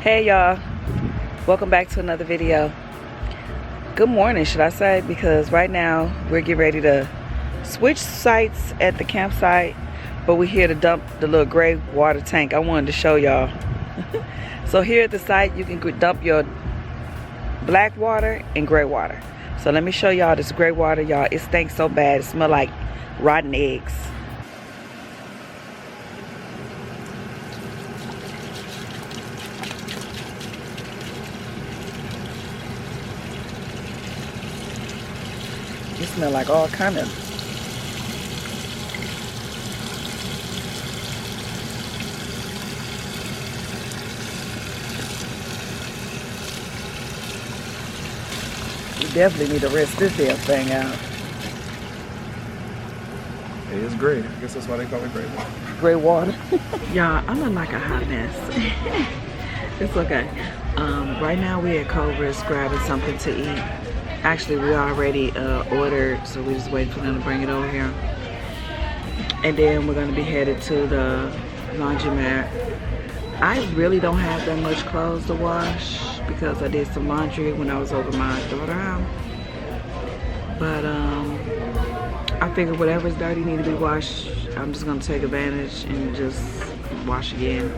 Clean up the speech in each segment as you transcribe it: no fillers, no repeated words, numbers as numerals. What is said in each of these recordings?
Hey y'all, welcome back to another video. Good morning, should I say, because right now we're getting ready to switch sites at the campsite, but we're here to dump the little gray water tank. I wanted to show y'all. So here at the site you can dump your black water and gray water. So let me show y'all this gray water, y'all. It stinks so bad, it smells like rotten eggs. It smells like all kind of. We definitely need to rinse this damn thing out. It is gray. I guess that's why they call it gray water. Gray water. Y'all, I'm in like a hot mess. It's okay. Right now we at Culver's grabbing something to eat. Actually, we already ordered, so we're just waiting for them to bring it over here. And then we're going to be headed to the laundromat. I really don't have that much clothes to wash because I did some laundry when I was over my daughter's house. But I figured whatever's dirty need to be washed. I'm just going to take advantage and just wash again.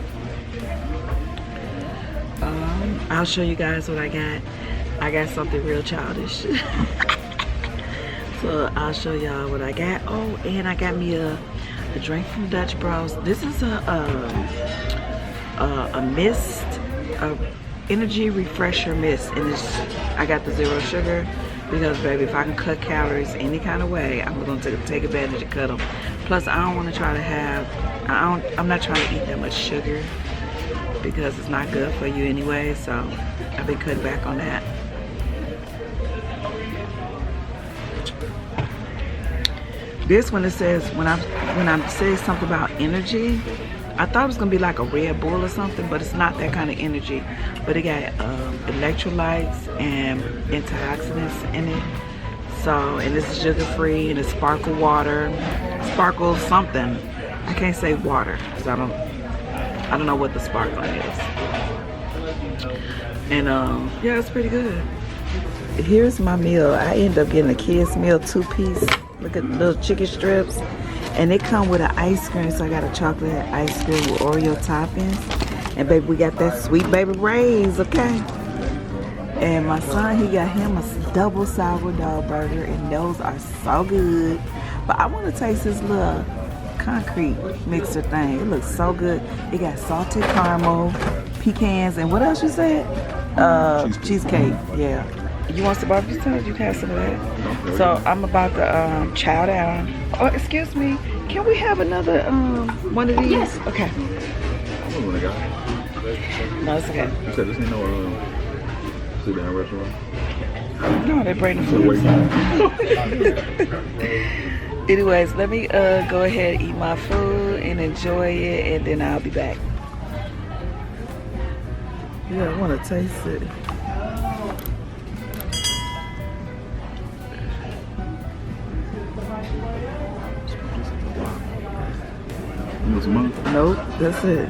I'll show you guys what I got. I got something real childish. So I'll show y'all what I got. Oh, and I got me a drink from Dutch Bros. This is a mist, a energy refresher mist, and I got the 0 sugar because, baby, if I can cut calories any kind of way, I'm gonna take advantage and cut them. Plus, I don't want to try to have. I'm not trying to eat that much sugar because it's not good for you anyway. So I've been cutting back on that. This one, it says, when I say something about energy, I thought it was gonna be like a Red Bull or something, but it's not that kind of energy. But it got electrolytes and antioxidants in it. So, and this is sugar free, and it's sparkle water, sparkle something. I can't say water because I don't know what the sparkling is. And yeah, it's pretty good. Here's my meal. I end up getting a kid's meal 2-piece. Look at the little chicken strips. And they come with an ice cream. So I got a chocolate ice cream with Oreo toppings. And baby, we got that sweet baby Ray's, okay? And my son, he got him a double sourdough burger. And those are so good. But I want to taste this little concrete mixer thing. It looks so good. It got salted caramel, pecans, and what else you said? Cheesecake. Yeah. You want some barbecue sauce? You can have some of that. No, so I'm about to chow down. Oh, excuse me. Can we have another one of these? Yes. Okay. No, it's okay. You said this ain't no sit down restaurant? No, they bring the food. Anyways, let me go ahead and eat my food and enjoy it, and then I'll be back. Yeah, I want to taste it. Nope, that's it.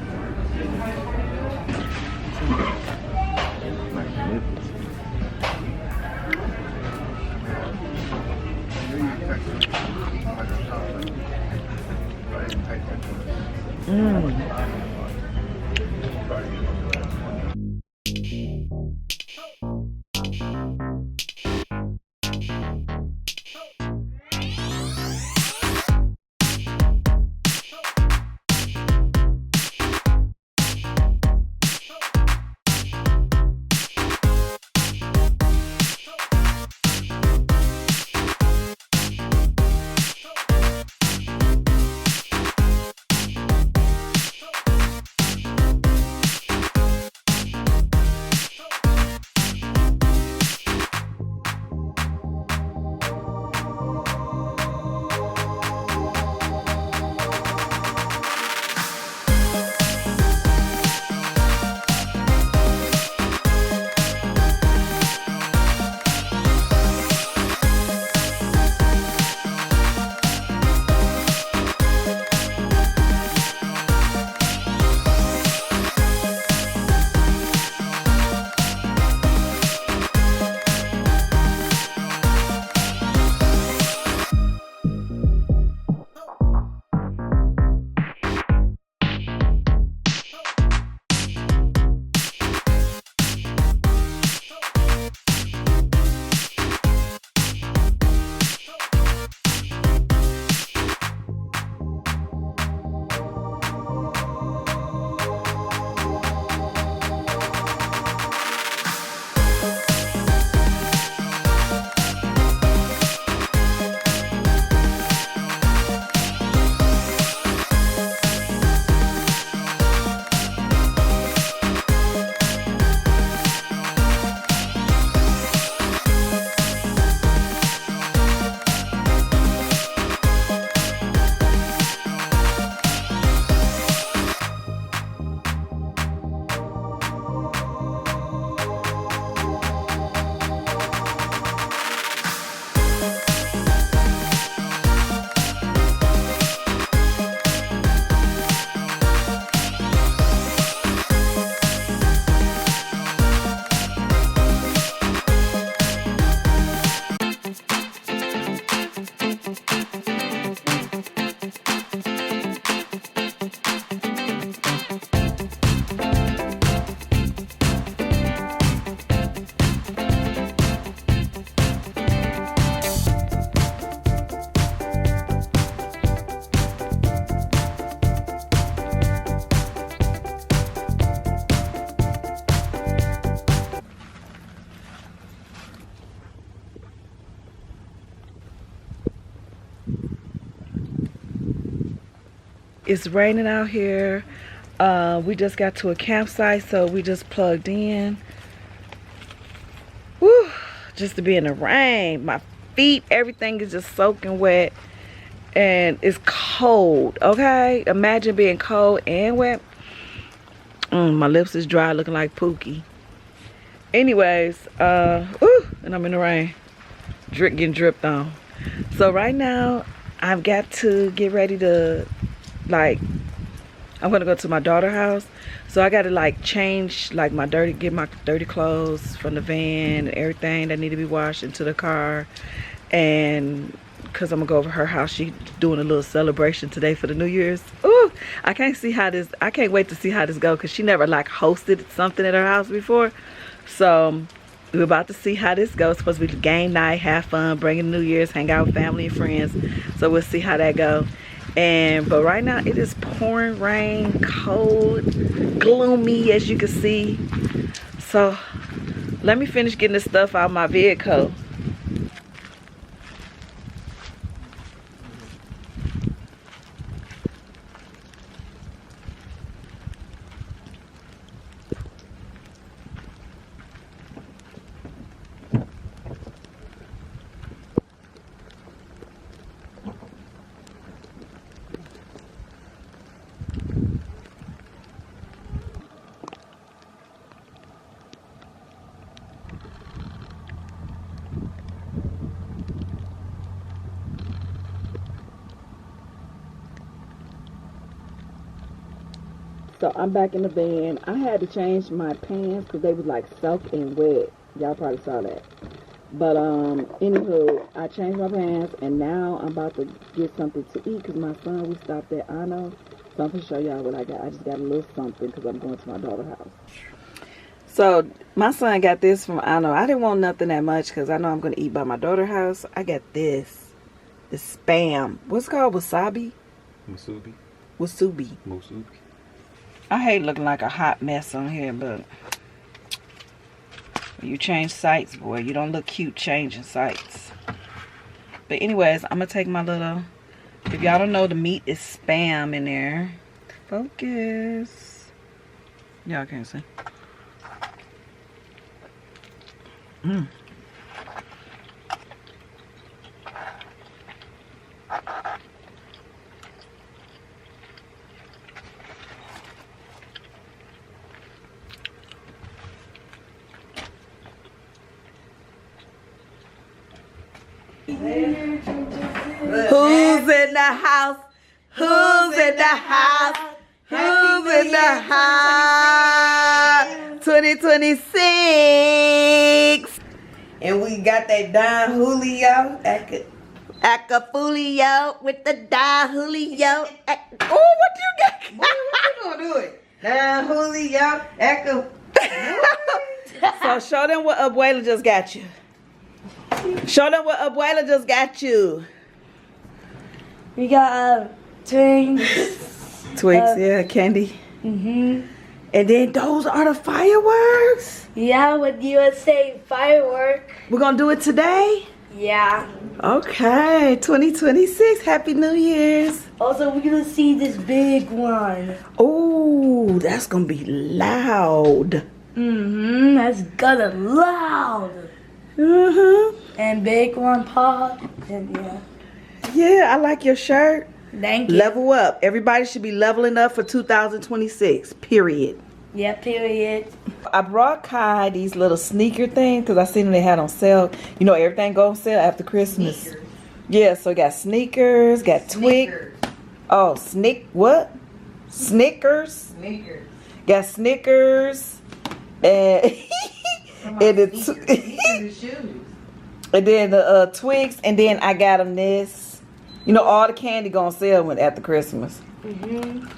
It's raining out here. We just got to a campsite, so we just plugged in. Woo! Just to be in the rain. My feet, everything is just soaking wet. And it's cold, okay? Imagine being cold and wet. My lips is dry, looking like Pookie. Anyways, and I'm in the rain. Getting dripped on. So right now, I've got to get ready to, like, I'm gonna go to my daughter's house. So I gotta like change like get my dirty clothes from the van and everything that need to be washed into the car. And cause I'm gonna go over her house. She's doing a little celebration today for the New Year's. Ooh, I can't wait to see how this goes, cause she never like hosted something at her house before. So we're about to see how this goes. It's supposed to be game night, have fun, bringing New Year's, hang out with family and friends. So we'll see how that goes. But right now it is pouring rain, cold, gloomy, as you can see. So let me finish getting this stuff out of my vehicle. So I'm back in the van. I had to change my pants because they was like soaked and wet. Y'all probably saw that. But anywho, I changed my pants and now I'm about to get something to eat because my son, we stopped at Anno. So I'm gonna show y'all what I got. I just got a little something because I'm going to my daughter's house. So my son got this from Anno. I didn't want nothing that much because I know I'm gonna eat by my daughter's house. I got this. The Spam. What's it called? Wasabi? Musubi. Wasubi. Musubi. I hate looking like a hot mess on here, but when you change sites, boy, you don't look cute changing sites. But anyways, I'm gonna take my little, if y'all don't know, the meat is Spam in there. Focus. Y'all can't see. Who's in the house? Who's in the house? Who's in the house? 2026. And we got that Don Julio. Acapulio with the Don Julio. Oh, what you got? What you gonna do it? Don Julio. So show them what Abuela just got you. Show them what Abuela just got you. We got Twinks. Twix, yeah, candy. And then those are the fireworks. yeah, with USA firework. We're gonna do it today? Yeah. Okay, 2026. Happy New Year's. Also, we're gonna see this big one. Oh, that's gonna be loud. That's gonna loud. And big one pop. And yeah. Yeah, I like your shirt. Thank you. Level up. Everybody should be leveling up for 2026. Period. Yeah, period. I brought Kai these little sneaker things because I seen them they had on sale. You know, everything go on sale after Christmas. Sneakers. Yeah, so got sneakers, got Twix. Oh, what? Snickers. Sneakers. Got Snickers. And and the and then the Twix, and then I got him this. You know, all the candy gonna sell when after Christmas.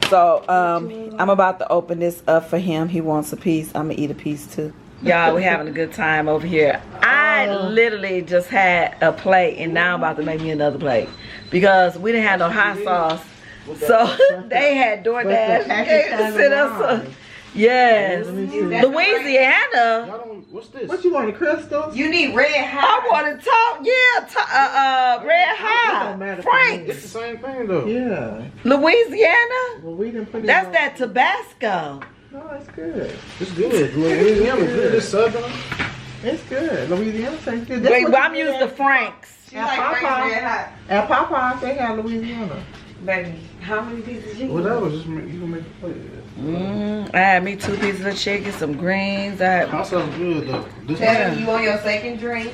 So I'm about to open this up for him. He wants a piece. I'm gonna eat a piece too. Y'all, we having a good time over here. I literally just had a plate, and now I'm about to make me another plate because we didn't have no hot sauce. So they had DoorDash. Yes. Let me see. Louisiana. Y'all don't, what's this? What you want, the crystals? You need red I hot. want to talk. Yeah. Red It Hot. don't matter for me. It's Frank's. the same thing though. Yeah. Louisiana. Well, we didn't put it That's on. that Tabasco. No, it's good. It's good. Louisiana's good. It's southern. It's good. Louisiana tastes good. Wait, but I'm used to Frank's. At Popeyes. At Popeyes, they have Louisiana. Baby, how many pieces you Whatever, just make, you can make a plate. I had me 2 pieces of chicken, some greens. Hot sauce good though. This Tell you on your second drink.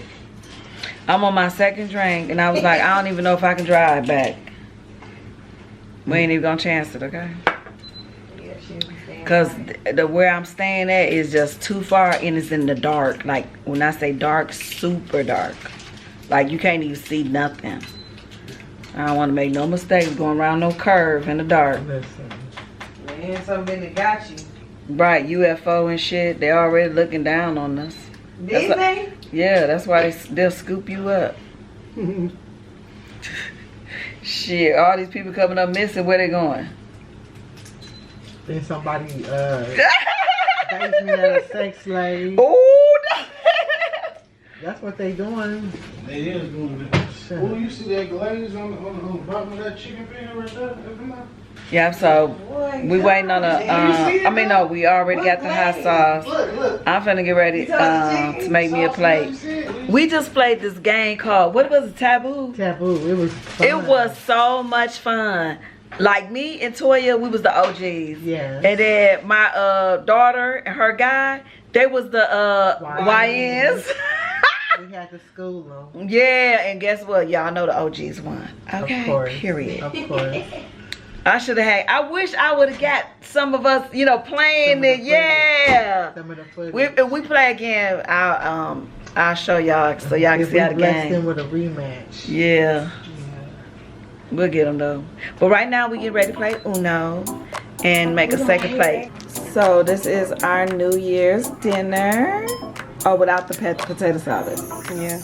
I'm on my second drink, and I was like, I don't even know if I can drive back. We ain't even gonna chance it, okay? Yeah, she'll be saying. Cause the where I'm staying at is just too far, and it's in the dark. Like when I say dark, super dark. Like you can't even see nothing. I don't want to make no mistakes going around no curve in the dark. Listen. Man, something that got you. Right, UFO and shit. They already looking down on us. Did they? Yeah, that's why they'll scoop you up. Shit, all these people coming up missing. Where they going? Then somebody based me as a sex slave. Oh, That's what they doing. They is doing that. Oh, you see that glaze on the bottom of that chicken pan right there? yeah. So we waiting on a. We already got the hot sauce. Look. I'm finna get ready to make me a plate. We just played this game called, what was it, Taboo? Taboo. It was fun. It was so much fun. Like me and Toya, we was the OGs. Yeah. And then my daughter and her guy, they was the YNs. We had to school them. Yeah, and guess what? Y'all know the OGs won. Okay, Of course. period. Of course. I should have had, I wish I would have got some of us, playing it. Yeah. Some of the footage. If we play again, I'll show y'all so y'all can If see how the we bless game. them with a rematch. Yeah. We'll get them though. But right now we get ready to play Uno and make a second plate. So this is our New Year's dinner. Oh, without the potato salad. Yeah.